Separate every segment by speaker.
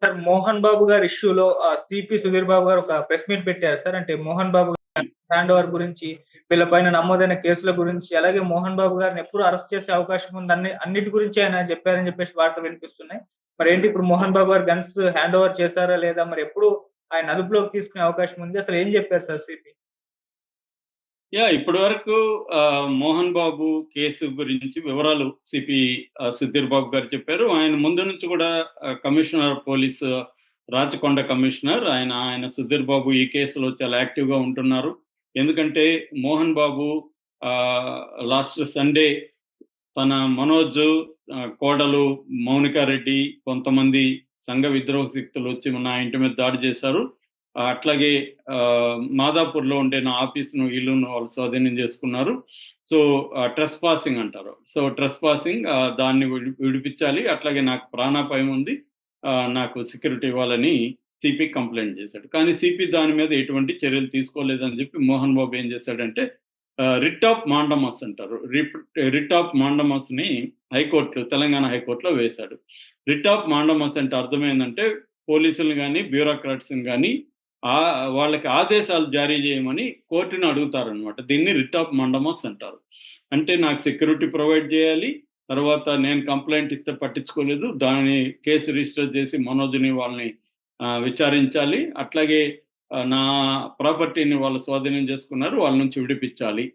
Speaker 1: Sir 'Mohan Babu' గారి ఇష్యూలో CP Sudheer Babu గారు ఒక ప్రెస్ మీట్ పెట్టారు సార్. అంటే 'మోహన్ బాబు' హ్యాండ్ ఓవర్ గురించి, వీళ్ళ పైన నమోదైన కేసుల గురించి, అలాగే 'మోహన్ బాబు' గారిని ఎప్పుడు అరెస్ట్ చేసే అవకాశం ఉంది అన్నిటి గురించి ఆయన చెప్పారని చెప్పేసి వార్తలు వినిపిస్తున్నాయి. మరేంటి ఇప్పుడు 'మోహన్ బాబు' గారు గన్స్ హ్యాండ్ ఓవర్ చేశారా లేదా? మరి ఎప్పుడు ఆయన అదుపులోకి తీసుకునే అవకాశం ఉంది? అసలు ఏం చెప్పారు సార్ సిపి?
Speaker 2: ఇప్పటి వరకు మోహన్ బాబు కేసు గురించి వివరాలు సిపి సుధీర్ బాబు గారు చెప్పారు. ఆయన ముందు నుంచి కూడా commissioner of police Rachakonda commissioner ఆయన సుధీర్ బాబు ఈ కేసులో చాలా యాక్టివ్గా ఉంటున్నారు. ఎందుకంటే మోహన్ బాబు లాస్ట్ సండే తన మనోజ్, కోడలు మౌనికా రెడ్డి, కొంతమంది సంఘ విద్రోహ శక్తులు వచ్చి నా ఇంటి మీద దాడి చేశారు. అట్లాగే మాదాపూర్లో ఉండే నా ఆఫీసును, ఇల్లును వాళ్ళు స్వాధీనం చేసుకున్నారు. సో ట్రెస్ పాసింగ్ అంటారు. సో ట్రెస్ పాసింగ్ దాన్ని విడిపించాలి, అట్లాగే నాకు ప్రాణాపాయం ఉంది, నాకు సెక్యూరిటీ ఇవ్వాలని సిపి కంప్లైంట్ చేశాడు. కానీ సిపి దాని మీద ఎటువంటి చర్యలు తీసుకోలేదని చెప్పి మోహన్ బాబు ఏం చేశాడంటే రిట్ ఆఫ్ మాండమస్ అంటారు. రిట్ ఆఫ్ మాండమస్ ని తెలంగాణ హైకోర్టులో వేశాడు. రిట్ ఆఫ్ మాండమస్ అంటే అర్థమైందంటే పోలీసులు కానీ బ్యూరోక్రాట్స్ కానీ వాళ్ళకి ఆదేశాలు జారీ చేయమని కోర్టుని అడుగుతారనమాట. దీన్ని రిట్ ఆఫ్ మాండమస్ అంటారు. అంటే నాకు సెక్యూరిటీ ప్రొవైడ్ చేయాలి, తర్వాత నేను కంప్లైంట్ ఇస్తే పట్టించుకోలేదు, దాని కేసు రిజిస్టర్ చేసి మనోజ్ని వాళ్ళని విచారించాలి, అట్లాగే నా ప్రాపర్టీని వాళ్ళు స్వాధీనం చేసుకున్నారు, వాళ్ళ నుంచి విడిపించాలి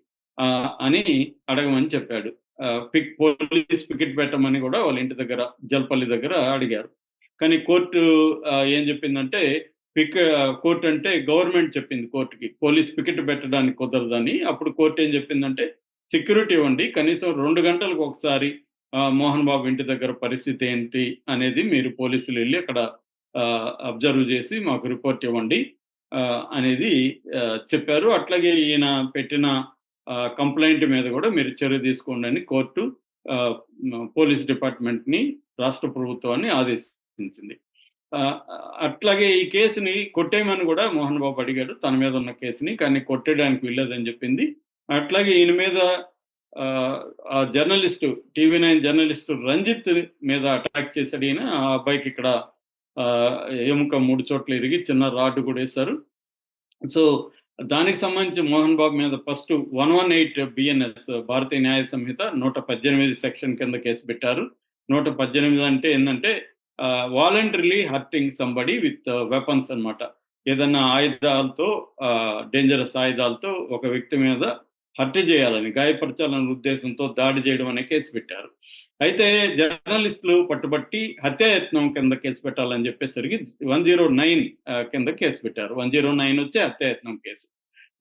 Speaker 2: అని అడగమని చెప్పాడు. పోలీస్ పికెట్ పెట్టమని కూడా వాళ్ళ ఇంటి దగ్గర జల్పల్లి దగ్గర అడిగారు. కానీ కోర్టు ఏం చెప్పిందంటే కోర్టు అంటే గవర్నమెంట్ చెప్పింది కోర్టుకి పోలీస్ పికెట్ పెట్టడానికి కుదరదని. అప్పుడు కోర్టు ఏం చెప్పిందంటే సెక్యూరిటీ ఇవ్వండి, కనీసం 2 గంటలకు ఒకసారి మోహన్ బాబు ఇంటి దగ్గర పరిస్థితి ఏంటి అనేది మీరు పోలీసులు వెళ్ళి అక్కడ అబ్జర్వ్ చేసి మాకు రిపోర్ట్ ఇవ్వండి అనేది చెప్పారు. అట్లాగే ఈయన పెట్టిన కంప్లైంట్ మీద కూడా మీరు చర్య తీసుకోండి అని కోర్టు పోలీస్ డిపార్ట్మెంట్ని, రాష్ట్ర ప్రభుత్వాన్ని ఆదేశించింది. అట్లాగే ఈ కేసుని కొట్టేయమని కూడా మోహన్ బాబు అడిగాడు, తన మీద ఉన్న కేసుని. కానీ కొట్టేయడానికి వీల్లేదని చెప్పింది. అట్లాగే ఈయన మీద జర్నలిస్టు, TV9 జర్నలిస్టు రంజిత్ మీద అటాక్ చేశాడు ఈయన. ఆ అబ్బాయికి ఇక్కడ ఎముక 3 చోట్ల ఇరిగి చిన్న రాడ్డు కూడా వేశారు. సో దానికి సంబంధించి మోహన్ బాబు మీద ఫస్ట్ 118 BNS భారతీయ న్యాయ సంహిత 118 సెక్షన్ కింద కేసు పెట్టారు. 118 అంటే ఏంటంటే voluntarily hurting somebody with weapons అనమాట. ఏదన్నా ఆయుధాలతో, డేంజరస్ ఆయుధాలతో ఒక వ్యక్తి మీద హత్య చేయాలని, గాయపరచాలనే ఉద్దేశంతో దాడి చేయడం అనే కేసు పెట్టారు. అయితే జర్నలిస్టులు పట్టుబట్టి హత్యాయత్నం కింద కేసు పెట్టాలని చెప్పేసరికి 109 కింద కేసు పెట్టారు. 109 వచ్చే హత్యాయత్నం కేసు.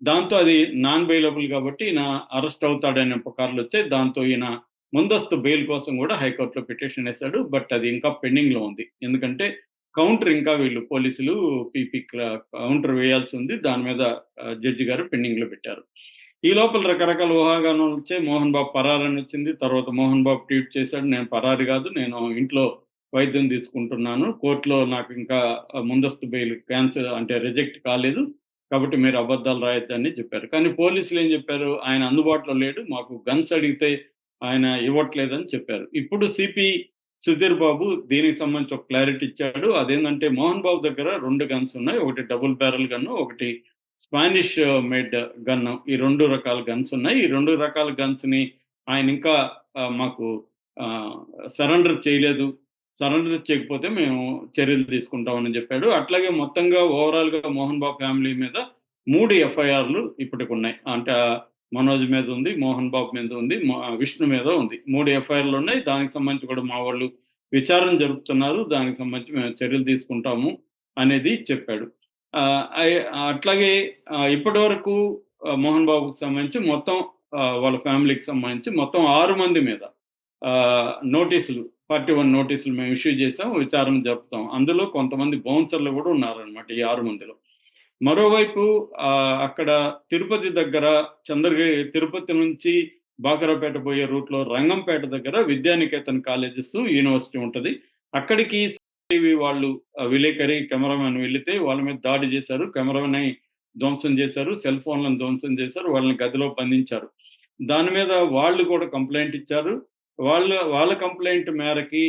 Speaker 2: దాంతో అది నాన్ బెయిలబుల్ కాబట్టి ఈయన అరెస్ట్ అవుతాడనే పుకార్లు వచ్చాయి. దాంతో ఈయన ముందస్తు బెయిల్ కోసం కూడా హైకోర్టులో పిటిషన్ వేశాడు. బట్ అది ఇంకా పెండింగ్ లో ఉంది. ఎందుకంటే కౌంటర్ ఇంకా వీళ్ళు పోలీసులు కౌంటర్ వేయాల్సి ఉంది. దాని మీద జడ్జి గారు పెండింగ్ లో పెట్టారు. ఈ లోపల రకరకాల ఊహాగానాలు వచ్చాయి. మోహన్ బాబు పరారని వచ్చింది. తర్వాత మోహన్ బాబు ట్వీట్ చేశాడు, నేను పరారి కాదు, నేను ఇంట్లో వైద్యం తీసుకుంటున్నాను, కోర్టులో నాకు ఇంకా ముందస్తు బెయిల్ క్యాన్సిల్ అంటే రిజెక్ట్ కాలేదు, కాబట్టి మీరు అబద్ధాలు రాయొద్దని చెప్పారు. కానీ పోలీసులు ఏం చెప్పారు, ఆయన అందుబాటులో లేడు, మాకు గన్స్ అడిగితే ఆయన ఇవ్వట్లేదని చెప్పారు. ఇప్పుడు సిపి సుధీర్ బాబు దీనికి సంబంధించి ఒక క్లారిటీ ఇచ్చాడు. అదేంటంటే మోహన్ బాబు దగ్గర 2 గన్స్ ఉన్నాయి. ఒకటి డబుల్ బ్యారల్ గన్ను, ఒకటి స్పానిష్ మేడ్ గన్. ఈ 2 రకాల గన్స్ ఉన్నాయి. ఈ 2 రకాల గన్స్ ని ఆయన ఇంకా మాకు సరెండర్ చేయలేదు, సరెండర్ చేయకపోతే మేము చర్యలు తీసుకుంటామని చెప్పాడు. అట్లాగే మొత్తంగా ఓవరాల్ గా మోహన్ బాబు ఫ్యామిలీ మీద 3 FIRలు ఇప్పటికి ఉన్నాయి. అంటే మనోజ్ మీద ఉంది, మోహన్ బాబు మీద ఉంది, విష్ణు మీద ఉంది. 3 FIRలు ఉన్నాయి. దానికి సంబంధించి కూడా మా వాళ్ళు విచారణ జరుపుతున్నారు, దానికి సంబంధించి మేము చర్యలు తీసుకుంటాము అనేది చెప్పాడు. అట్లాగే ఇప్పటి వరకు మోహన్ బాబుకి సంబంధించి మొత్తం వాళ్ళ ఫ్యామిలీకి సంబంధించి మొత్తం 6 మంది మీద నోటీసులు, 41 నోటీసులు మేము ఇష్యూ చేసాం, విచారణ జరుపుతాం. అందులో కొంతమంది బౌన్సర్లు కూడా ఉన్నారనమాట ఈ 6 మందిలో. మరోవైపు అక్కడ తిరుపతి దగ్గర తిరుపతి నుంచి బాకరాపేట పోయే రూట్లో రంగంపేట దగ్గర విద్యానికేతన్ కాలేజెస్, యూనివర్సిటీ ఉంటుంది. అక్కడికి టీవీ వాళ్ళు విలేకరి, కెమెరామెన్ వెళితే వాళ్ళ మీద దాడి చేశారు, కెమెరామెన్ ధ్వంసం చేశారు, సెల్ ఫోన్లను ధ్వంసం చేశారు, వాళ్ళని గదిలో బంధించారు. దాని మీద వాళ్ళు కూడా కంప్లైంట్ ఇచ్చారు. వాళ్ళ కంప్లైంట్ మేరకి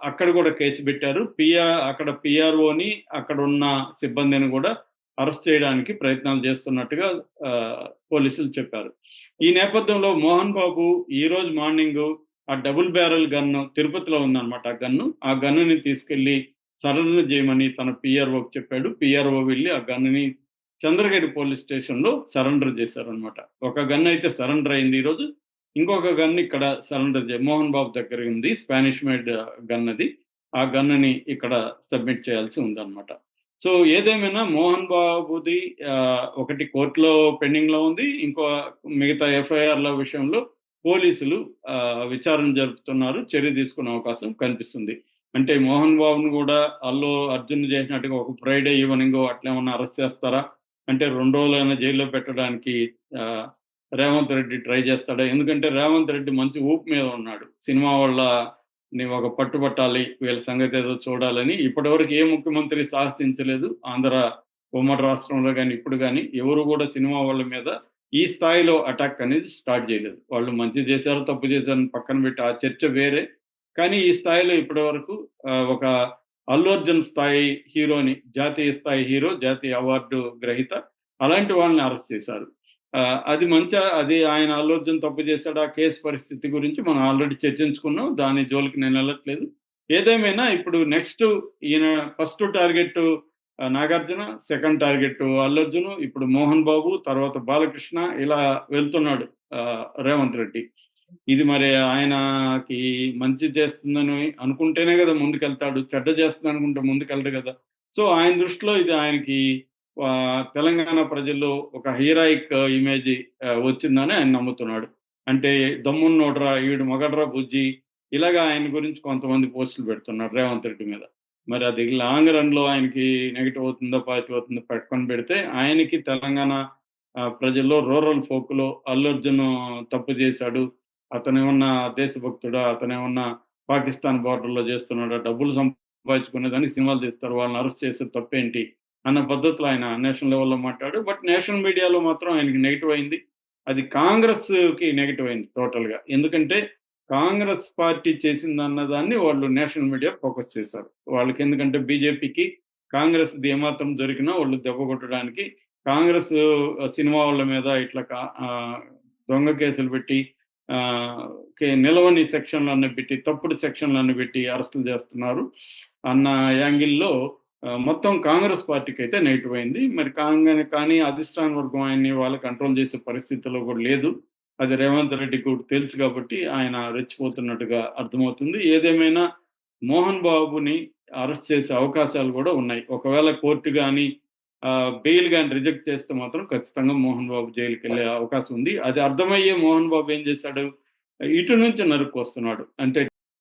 Speaker 2: అక్కడ కూడా కేసు పెట్టారు. అక్కడ పిఆర్ఓని, అక్కడ ఉన్న సిబ్బందిని కూడా అరెస్ట్ చేయడానికి ప్రయత్నాలు చేస్తున్నట్టుగా పోలీసులు చెప్పారు. ఈ నేపథ్యంలో మోహన్ బాబు ఈ రోజు మార్నింగ్ ఆ డబుల్ బ్యారెల్ గన్ను తిరుపతిలో ఉందన్నమాట. ఆ గన్నుని తీసుకెళ్లి సరెండర్ చేయమని తన పిఆర్ఓకి చెప్పాడు. పిఆర్ఓ వెళ్ళి ఆ గన్నుని చంద్రగిరి పోలీస్ స్టేషన్‌లో సరెండర్ చేశారన్నమాట. ఒక గన్ అయితే సరెండర్ అయింది ఈరోజు. ఇంకొక గన్ ఇక్కడ సరెండర్ మోహన్ బాబు దగ్గర ఉంది. స్పానిష్ మేడ్ గన్ అది. ఆ గన్నుని ఇక్కడ సబ్మిట్ చేయాల్సి ఉందన్నమాట. సో ఏదేమైనా మోహన్ బాబుది ఒకటి కోర్టులో పెండింగ్‌లో ఉంది. మిగతా ఎఫ్ఐఆర్‌ల విషయంలో పోలీసులు విచారణ జరుపుతున్నారు. చర్య తీసుకునే అవకాశం కనిపిస్తుంది. అంటే మోహన్ బాబును కూడా అల్లు అర్జున్ చేసినట్టుగా ఒక ఫ్రైడే ఈవెనింగ్ అట్లేమన్నా అరెస్ట్ చేస్తారా? అంటే 2 రోజులైనా జైల్లో పెట్టడానికి రేవంత్ రెడ్డి ట్రై చేస్తాడా? ఎందుకంటే రేవంత్ రెడ్డి మంచి ఊపు మీద ఉన్నాడు. సినిమా వాళ్ళని ఒక పట్టుబట్టాలి, వీళ్ళ సంగతి ఏదో చూడాలని ఇప్పటివరకు ఏ ముఖ్యమంత్రి సాహసించలేదు. ఉమ్మడి రాష్ట్రంలో గాని, ఇప్పుడు గాని ఎవరు కూడా సినిమా వాళ్ళ మీద ఈ స్థాయిలో అటాక్ అనేది స్టార్ట్ చేయలేదు. వాళ్ళు మంచి చేశారో, తప్పు చేశారని పక్కన పెట్టి ఆ చర్చ వేరే. కానీ ఈ స్థాయిలో ఇప్పటివరకు ఒక అల్లు అర్జున్ స్థాయి హీరోని, జాతీయ స్థాయి హీరో, జాతీయ అవార్డు గ్రహీత అలాంటి వాళ్ళని అరెస్ట్ చేశారు. అది ఆయన అల్లు అర్జున్ తప్పు చేశాడు. ఆ కేసు పరిస్థితి గురించి మనం ఆల్రెడీ చర్చించుకున్నాం. దాని జోలికి నేను వెళ్ళట్లేదు. ఏదేమైనా ఇప్పుడు నెక్స్ట్ ఈయన first target Nagarjuna, second target Allu Arjun, ఇప్పుడు మోహన్ బాబు, తర్వాత బాలకృష్ణ ఇలా వెళ్తున్నాడు రేవంత్ రెడ్డి. ఇది మరి ఆయనకి మంచి చేస్తుందని అనుకుంటేనే కదా ముందుకెళ్తాడు. చెడ్డ చేస్తుంది అనుకుంటే ముందుకెళ్ళడు కదా. సో ఆయన దృష్టిలో ఇది ఆయనకి తెలంగాణ ప్రజల్లో ఒక హీరాయిక్ ఇమేజ్ వచ్చిందని ఆయన నమ్ముతున్నాడు. అంటే దమ్మున్నోడ్రా, ఈడు మగడ్రా బుజ్జి, ఇలాగా ఆయన గురించి కొంతమంది పోస్టులు పెడుతున్నారు రేవంత్ రెడ్డి మీద. మరి అది లాంగ్ రన్ లో ఆయనకి నెగిటివ్ అవుతుందో, పాజిటివ్ అవుతుందో పెట్టుకొని పెడితే ఆయనకి తెలంగాణ ప్రజల్లో రూరల్ ఫోక్ లో అల్లు అర్జున్ తప్పు చేశాడు, అతనేమన్నా దేశభక్తుడా, అతనేమన్నా పాకిస్తాన్ బార్డర్ లో చేస్తున్నాడా, డబ్బులు సంపాదించుకునేదానికి సినిమాలు తీస్తారు, వాళ్ళని అరెస్ట్ చేసే తప్పేంటి అన్న పద్ధతిలో ఆయన నేషనల్ లెవెల్లో మాట్లాడు. బట్ నేషనల్ మీడియాలో మాత్రం ఆయనకి నెగిటివ్ అయింది. అది కాంగ్రెస్ కి నెగిటివ్ అయింది టోటల్ గా. ఎందుకంటే కాంగ్రెస్ పార్టీ చేసిందన్న దాన్ని వాళ్ళు నేషనల్ మీడియా ఫోకస్ చేశారు. వాళ్ళకి ఎందుకంటే బీజేపీకి కాంగ్రెస్ ఏమాత్రం దొరికినా వాళ్ళు దెబ్బ కొట్టడానికి కాంగ్రెస్ సినిమా వాళ్ళ మీద ఇట్లా దొంగ కేసులు పెట్టి నిలవని సెక్షన్లన్నీ పెట్టి, తప్పుడు సెక్షన్లన్నీ పెట్టి అరెస్టులు చేస్తున్నారు అన్న యాంగిల్లో మొత్తం కాంగ్రెస్ పార్టీకి అయితే నెగిటివ్ అయింది. మరి కానీ అధిష్టాన వర్గం ఆయన్ని వాళ్ళు కంట్రోల్ చేసే పరిస్థితిలో కూడా లేదు. అది రేవంత్ రెడ్డికి కూడా తెలుసు కాబట్టి ఆయన రెచ్చిపోతున్నట్టుగా అర్థమవుతుంది. ఏదేమైనా మోహన్ బాబుని అరెస్ట్ చేసే అవకాశాలు కూడా ఉన్నాయి. ఒకవేళ కోర్టు కానీ బెయిల్ కానీ రిజెక్ట్ చేస్తే మాత్రం ఖచ్చితంగా మోహన్ బాబు జైలుకి వెళ్ళే అవకాశం ఉంది. అది అర్థమయ్యే మోహన్ బాబు ఏం చేశాడు, ఇటు నుంచి నరుక్కొస్తున్నాడు. అంటే